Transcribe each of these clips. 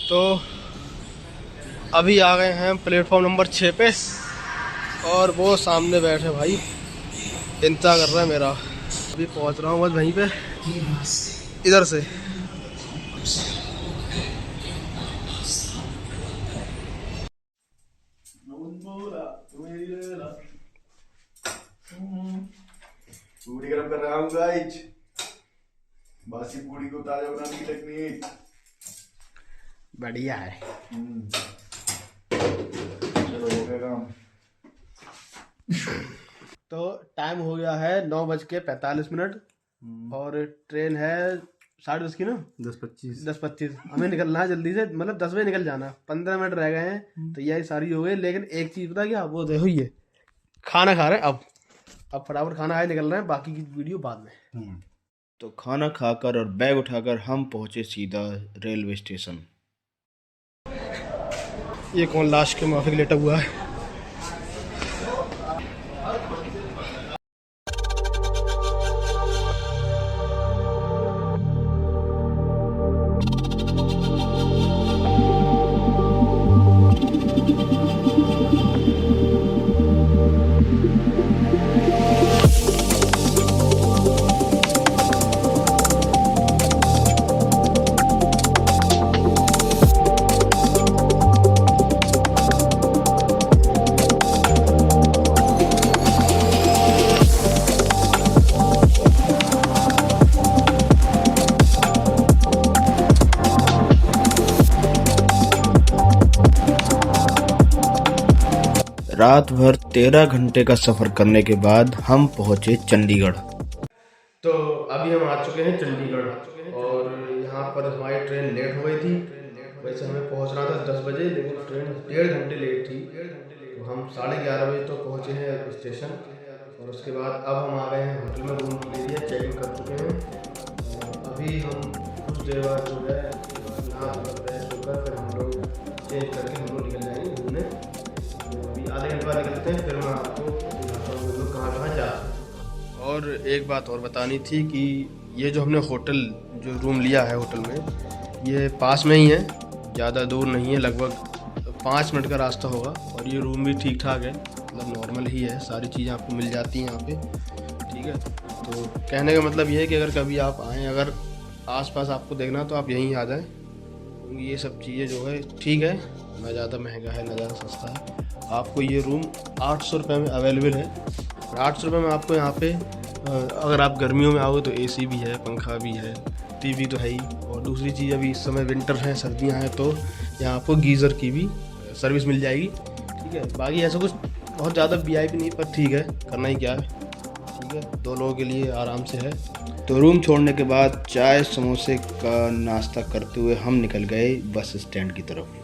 तो अभी आ गए हैं प्लेटफॉर्म नंबर 6 पे और वो सामने बैठे भाई इंतज़ार कर रहा है मेरा। अभी पहुंच रहा हूँ बस वहीं पे इधर से। पूरी गरम कर रहा हूँ गाइस। बासी पूरी को ताजा बनाने की टेक्निक बढ़िया है। चलो हो गया काम। तो टाइम हो गया है 9:45 और ट्रेन है 10:30 की ना 10:25 हमें निकलना है जल्दी से, मतलब 10 बजे निकल जाना। 15 मिनट रह गए हैं, तैयारी सारी हो गई। लेकिन एक चीज़ पता क्या, वो देखो ये खाना खा रहे हैं। अब फटाफट खाना खाए निकल रहे हैं, बाकी की वीडियो बाद में। तो खाना खाकर और बैग उठाकर हम पहुंचे सीधा रेलवे स्टेशन। ये कौन लाश के माफिक लेटा हुआ है? रात भर 13 घंटे का सफर करने के बाद हम पहुंचे चंडीगढ़। तो अभी हम आ चुके हैं चंडीगढ़ और यहाँ पर हमारी ट्रेन लेट हो गई थी। वैसे हमें पहुँचना था 10 बजे, लेकिन ट्रेन 1.5 घंटे लेट थी। तो हम 11:30 बजे तो पहुँचे हैं स्टेशन। और उसके बाद अब हम आ गए हैं होटल में, रूम ले लिया, चेक इन कर चुके हैं। अभी हम कुछ देर बाद जो है नहा फ्रेश होकर फिर हम लोग चेंज करके हम लोग निकल जाएंगे घूमने। तो अभी आधे घंटे बाद निकलते हैं, फिर मैं आपको दिखाता हूँ हम लोग कहाँ कहाँ जा रहे हैं। और एक बात और बतानी थी कि ये जो हमने होटल जो रूम लिया है होटल में, ये पास में ही है, ज़्यादा दूर नहीं है, लगभग 5 मिनट का रास्ता होगा। और ये रूम भी ठीक ठाक है, मतलब नॉर्मल ही है, सारी चीज़ें आपको मिल जाती हैं यहाँ पे, ठीक है। तो कहने का मतलब ये है कि अगर कभी आप आएँ, अगर आसपास आपको देखना तो आप यहीं आ जाएँ, क्योंकि ये सब चीज़ें जो है ठीक है, ना ज़्यादा महंगा है ना ज़्यादा सस्ता है। आपको ये रूम 800 रुपये में अवेलेबल है। 800 रुपये में आपको यहाँ पे अगर आप गर्मियों में आओगे तो एसी भी है, पंखा भी है, टीवी तो है ही। और दूसरी चीज़, अभी इस समय विंटर है, सर्दियाँ हैं, तो यहाँ आपको गीज़र की भी सर्विस मिल जाएगी, ठीक है। बाकी ऐसा कुछ बहुत ज़्यादा वीआईपी नहीं, पर ठीक है, करना ही क्या है, ठीक है, 2 लोगों के लिए आराम से है। तो रूम छोड़ने के बाद चाय समोसे का नाश्ता करते हुए हम निकल गए बस स्टैंड की तरफ।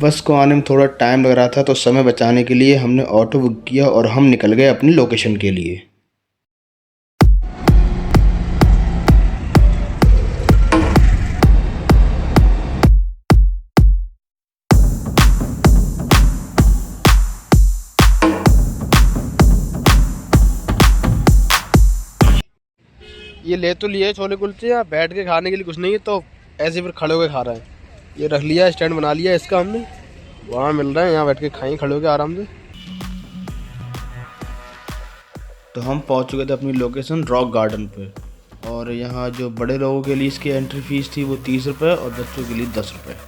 बस को आने में थोड़ा टाइम लग रहा था, तो समय बचाने के लिए हमने ऑटो बुक किया और हम निकल गए अपनी लोकेशन के लिए। ये ले तो लिए छोले कुलचे, यहाँ बैठ के खाने के लिए कुछ नहीं है, तो ऐसे फिर खड़े होकर खा रहे हैं। ये रख लिया, स्टैंड बना लिया इसका हमने, वहाँ मिल रहा है, यहाँ बैठ के खाएं खड़े होकर आराम से। तो हम पहुंच चुके थे अपनी लोकेशन रॉक गार्डन पे। और यहाँ जो बड़े लोगों के लिए इसकी एंट्री फीस थी वो 30 रुपये और बच्चों के लिए 10 रुपये।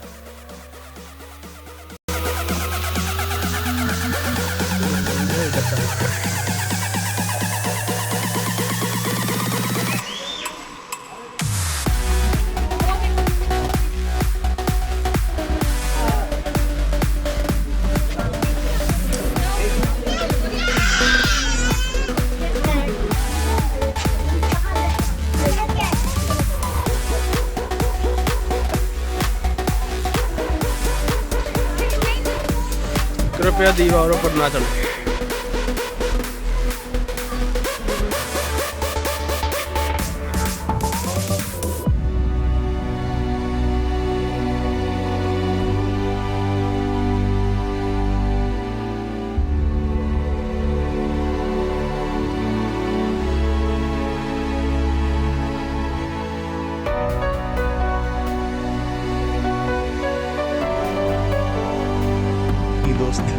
कृपया दीवारों पर ना चढ़े। मस्त।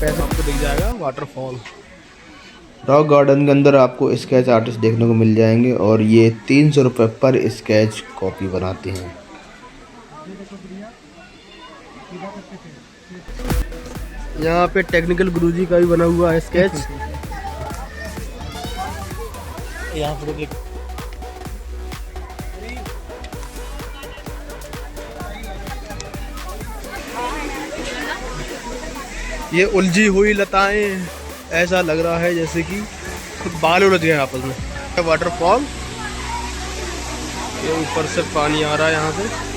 पैसा आपको दिख जाएगा वाटरफॉल। रॉक गार्डन के अंदर आपको स्केच आर्टिस्ट देखने को मिल जाएंगे और ये 300 रुपये पर स्केच कॉपी बनाते हैं। यहाँ पे टेक्निकल गुरुजी का भी बना हुआ है स्केच। यहाँ पर ये उलझी हुई लताएं, ऐसा लग रहा है जैसे कि बाल उलझ गए आपस में। वाटरफॉल, ये ऊपर से पानी आ रहा है यहाँ से।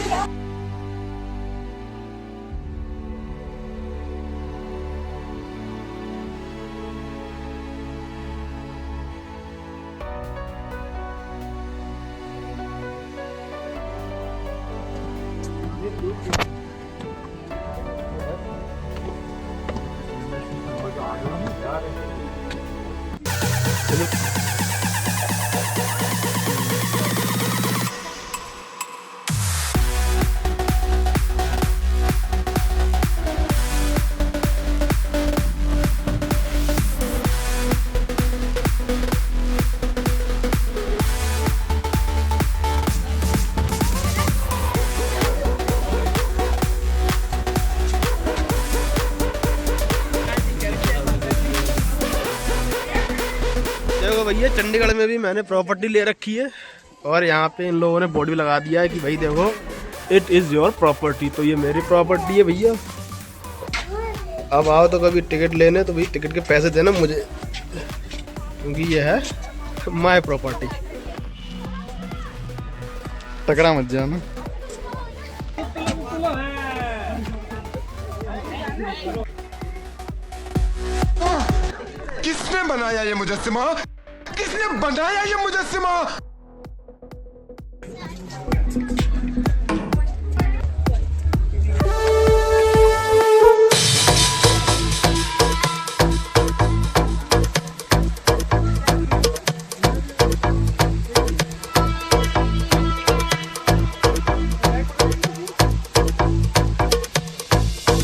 देखो भैया, चंडीगढ़ में भी मैंने प्रॉपर्टी ले रखी है और यहाँ पे इन लोगों ने बोर्ड भी लगा दिया है कि भाई देखो, इट इज़ योर प्रॉपर्टी। तो ये मेरी प्रॉपर्टी है भैया। अब आओ तो कभी टिकट लेने तो भाई टिकट के पैसे देना मुझे, क्योंकि ये है माय प्रॉपर्टी। टकरा मत जाना। किसने बनाया ये मुजस्सिमा? किसने बनाया ये मुजस्सिमा?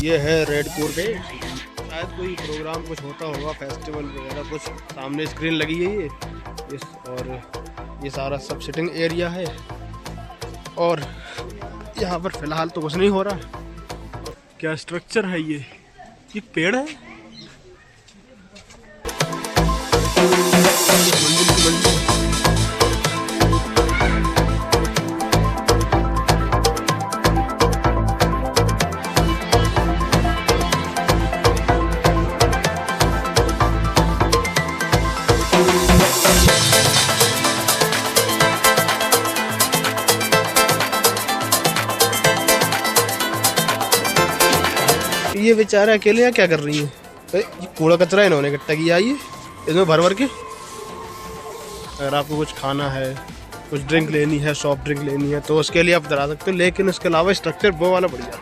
ये है रेड कोर्ट, शायद कोई प्रोग्राम कुछ होता होगा, फेस्टिवल वगैरह कुछ। सामने स्क्रीन लगी है ये और ये सारा सब सिटिंग एरिया है। और यहाँ पर फिलहाल तो कुछ नहीं हो रहा। क्या स्ट्रक्चर है ये पेड़ है। ये बेचारा अकेले यहाँ क्या कर रही है? ये कूड़ा कचरा इन्होंने इकट्ठा किया है, ये इसमें भर भर के। अगर आपको कुछ खाना है, कुछ ड्रिंक लेनी है, सॉफ्ट ड्रिंक लेनी है, तो उसके लिए आप डरा सकते हो। लेकिन उसके अलावा स्ट्रक्चर वो वाला बढ़िया।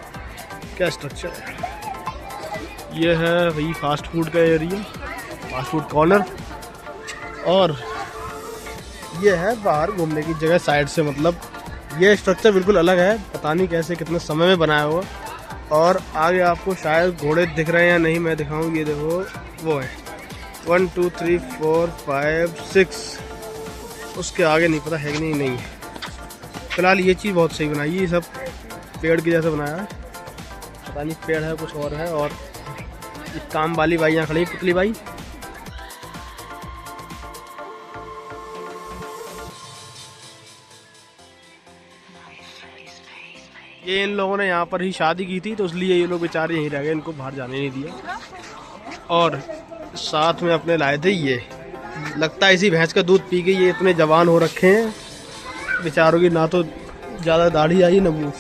क्या स्ट्रक्चर है ये? है वही फास्ट फूड का एरिया, फास्ट फूड कॉर्नर। और ये है बाहर घूमने की जगह साइड से। मतलब ये स्ट्रक्चर बिल्कुल अलग है, पता नहीं कैसे कितने समय में बनाया हुआ। और आगे आपको शायद घोड़े दिख रहे हैं या नहीं, मैं दिखाऊं। ये देखो, वो है 1 2 3 4 5 6। उसके आगे नहीं पता है कि नहीं है। फिलहाल ये चीज़ बहुत सही बनाई है, ये सब पेड़ के जैसा बनाया है। पता नहीं पेड़ है कुछ और है। और एक काम वाली बाई यहाँ खड़ी, पुतली बाई। ये इन लोगों ने यहाँ पर ही शादी की थी, तो इसलिए ये लोग बेचारे यहीं रह गए, इनको बाहर जाने नहीं दिया। और साथ में अपने लाए थे ये, लगता है इसी भैंस का दूध पी के ये इतने जवान हो रखे हैं बेचारों की। ना तो ज़्यादा दाढ़ी आई ना मुँह।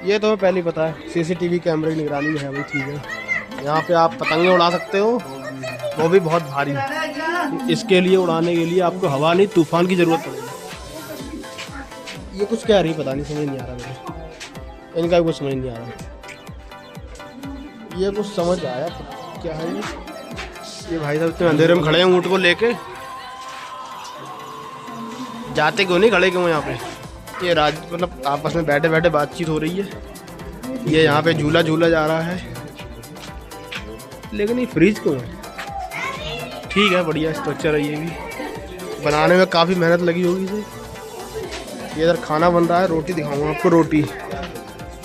ये तो हमें पहले ही पता है, सीसीटीवी कैमरे की निगरानी में है भाई, ठीक है। यहाँ पे आप पतंगे उड़ा सकते हो, वो भी बहुत भारी। इसके लिए उड़ाने के लिए आपको हवा नहीं तूफान की ज़रूरत पड़ेगी। ये कुछ कह रही पता नहीं, समझ नहीं आ रहा मुझे, इनका भी कुछ समझ नहीं आ रहा। ये कुछ समझ आया क्या है ये भाई साहब इतने अंधेरे में खड़े हैं ऊँट को लेके, जाते क्यों नहीं, खड़े क्यों यहाँ पे। ये मतलब आपस में बैठे बैठे बातचीत हो रही है। ये यहाँ पे झूला झूला जा रहा है, लेकिन ये फ्रीज क्यों है। ठीक है, बढ़िया स्ट्रक्चर है, ये भी बनाने में काफ़ी मेहनत लगी होगी इसे। ये इधर खाना बन रहा है, रोटी दिखाऊंगा आपको। रोटी,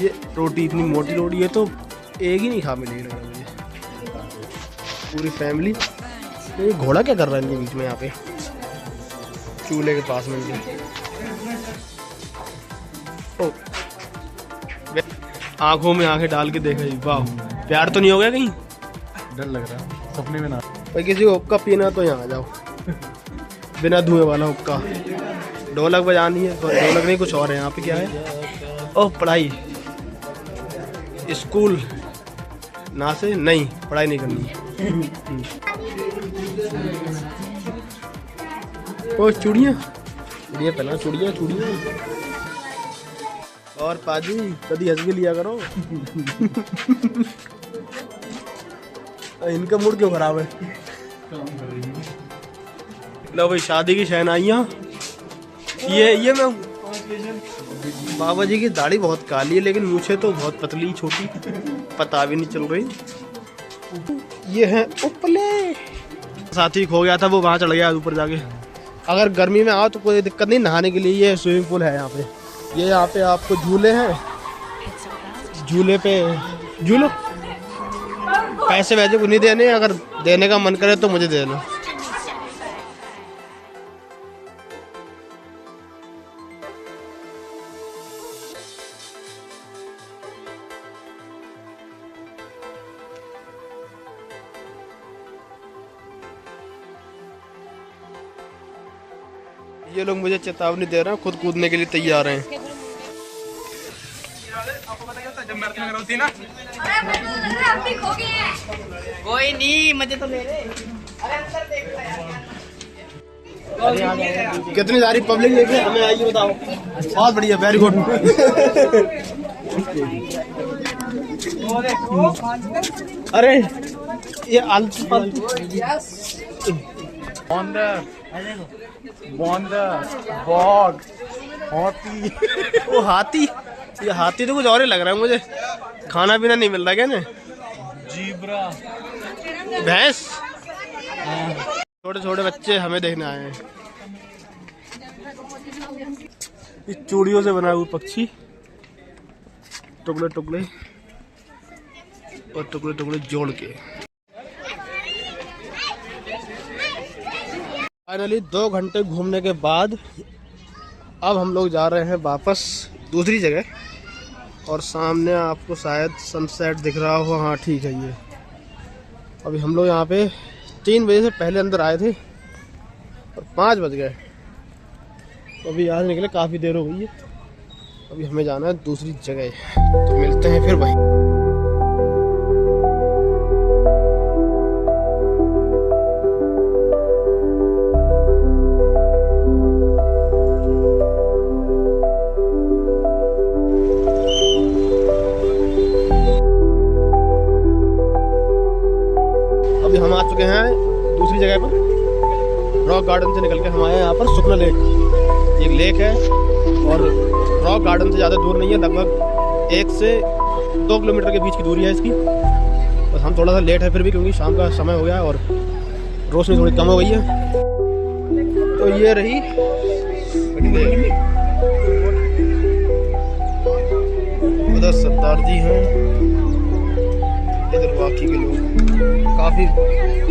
ये रोटी इतनी मोटी रोटी है तो एक ही नहीं खा मिलेगी लग रहा मुझे, पूरी फैमिली। ये घोड़ा क्या कर रहा है इनके बीच में यहाँ पे चूल्हे के पास में। आंखों में आंखें डाल के देखा जी, वाह प्यार तो नहीं हो गया कहीं। डर लग रहा है सपने में ना। भाई किसी को हुक्का पीना तो यहाँ आ जाओ, बिना धुएं वाला हुक्का। ढोलक बजानी है, ढोलक नहीं कुछ और है यहाँ पे। क्या है, ओह पढ़ाई, स्कूल ना से नहीं, पढ़ाई नहीं करनी। ओ चूड़ियाँ, चूड़ियाँ पहना, चूड़ियाँ चूड़ियाँ। और पाजी कभी हंस के लिया करो। इनका मूड क्यों खराब है। लो भाई शादी की शहनाइयाँ, ये मैं बाबा जी की दाढ़ी बहुत काली है, लेकिन मूछें तो बहुत पतली छोटी, पता भी नहीं चल रही। ये है उपले। साथी खो गया था, वो वहाँ चढ़ गया ऊपर जाके। अगर गर्मी में आओ तो कोई दिक्कत नहीं, नहाने के लिए ये स्विमिंग पूल है यहाँ पे। ये यहाँ पे आपको झूले हैं, झूले पे झूलो। पैसे वैसे को नहीं देने, अगर देने का मन करे तो मुझे देना। ये लोग मुझे चेतावनी दे रहे हैं, खुद कूदने के लिए तैयार हैं। कोई नहीं, मजे तो ले रहे। कितनी सारी पब्लिक लेके हमें आइए बताओ। बहुत बढ़िया, वेरी गुड। अरे ये आलतू फालतू बॉग, हाथी। वो हाथी, ये हाथी तो कुछ और ही लग रहा है मुझे। खाना पीना नहीं मिल रहा क्या इन्हें। जीब्रा, भैंस। छोटे छोटे बच्चे हमें देखने आए हैं। इस चूड़ियों से बना हुआ पक्षी, टुकड़े टुकड़े और टुकड़े टुकड़े जोड़ के। फाइनली 2 घंटे घूमने के बाद अब हम लोग जा रहे हैं वापस दूसरी जगह। और सामने आपको शायद सनसेट दिख रहा हो। हाँ ठीक है। ये अभी हम लोग यहाँ पे 3 बजे से पहले अंदर आए थे और 5 बज गए। अभी यहाँ निकले काफ़ी देर हो गई है। अभी हमें जाना है दूसरी जगह, तो मिलते हैं फिर वहीं। अभी हम आ चुके हैं दूसरी जगह पर। रॉक गार्डन से निकल के हम आए हैं यहाँ पर सुखना लेक। एक लेक है और रॉक गार्डन से ज़्यादा दूर नहीं है, लगभग 1 से 2 किलोमीटर के बीच की दूरी है इसकी। बस हम थोड़ा सा लेट है फिर भी, क्योंकि शाम का समय हो गया है और रोशनी थोड़ी कम हो गई है। तो ये रही, उधर सरदार जी हैं, इधर बाकी के लोग। काफ़ी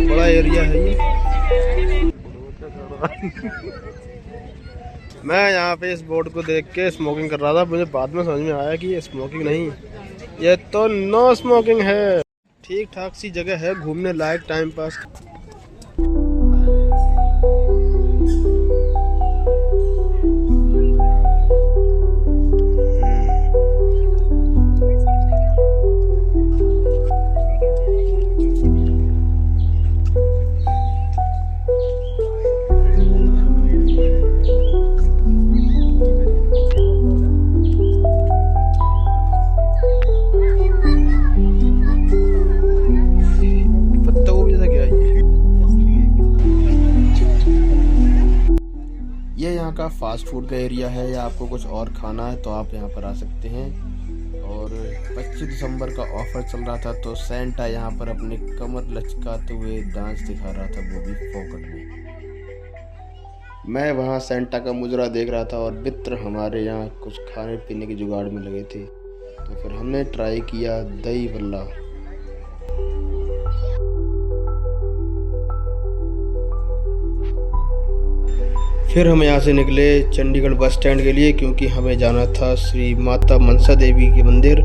बड़ा एरिया है ये। मैं यहाँ पे इस बोर्ड को देख के स्मोकिंग कर रहा था। मुझे बाद में समझ में आया कि ये स्मोकिंग नहीं, ये तो नो स्मोकिंग है। ठीक ठाक सी जगह है घूमने लायक, टाइम पास। फास्ट फूड का एरिया है या आपको कुछ और खाना है तो आप यहाँ पर आ सकते हैं। और 25 दिसंबर का ऑफ़र चल रहा था तो सेंटा यहाँ पर अपने कमर लचकाते हुए डांस दिखा रहा था, वो भी फोकट में। मैं वहाँ सेंटा का मुजरा देख रहा था और मित्र हमारे यहाँ कुछ खाने पीने के जुगाड़ में लगे थे, तो फिर हमने ट्राई किया दही बल्ला। फिर हम यहाँ से निकले चंडीगढ़ बस स्टैंड के लिए, क्योंकि हमें जाना था श्री माता मनसा देवी के मंदिर।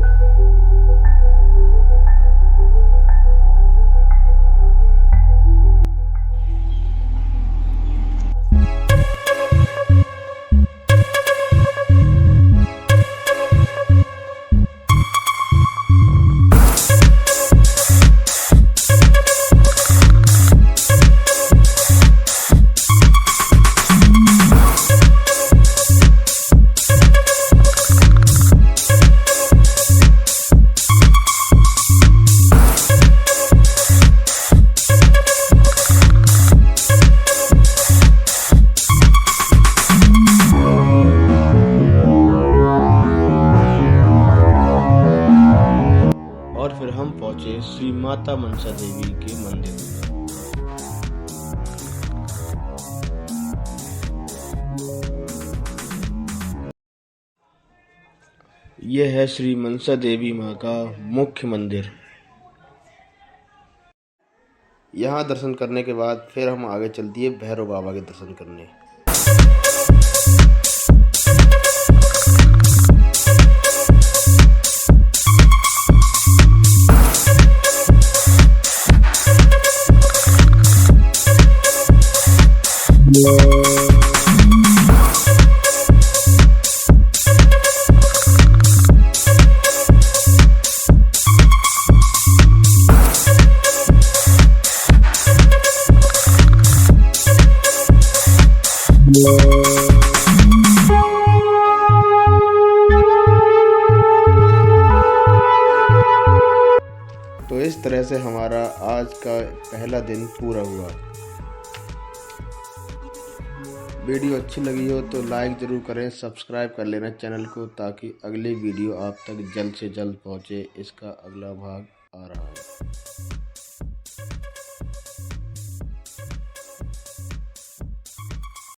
और फिर हम पहुंचे श्री माता मनसा देवी के मंदिर में। यह है श्री मनसा देवी माँ का मुख्य मंदिर। यहाँ दर्शन करने के बाद फिर हम आगे चल दिए भैरव बाबा के दर्शन करने। तो इस तरह से हमारा आज का पहला दिन पूरा हुआ। वीडियो अच्छी लगी हो तो लाइक ज़रूर करें, सब्सक्राइब कर लेना चैनल को, ताकि अगली वीडियो आप तक जल्द से जल्द पहुंचे। इसका अगला भाग आ रहा है।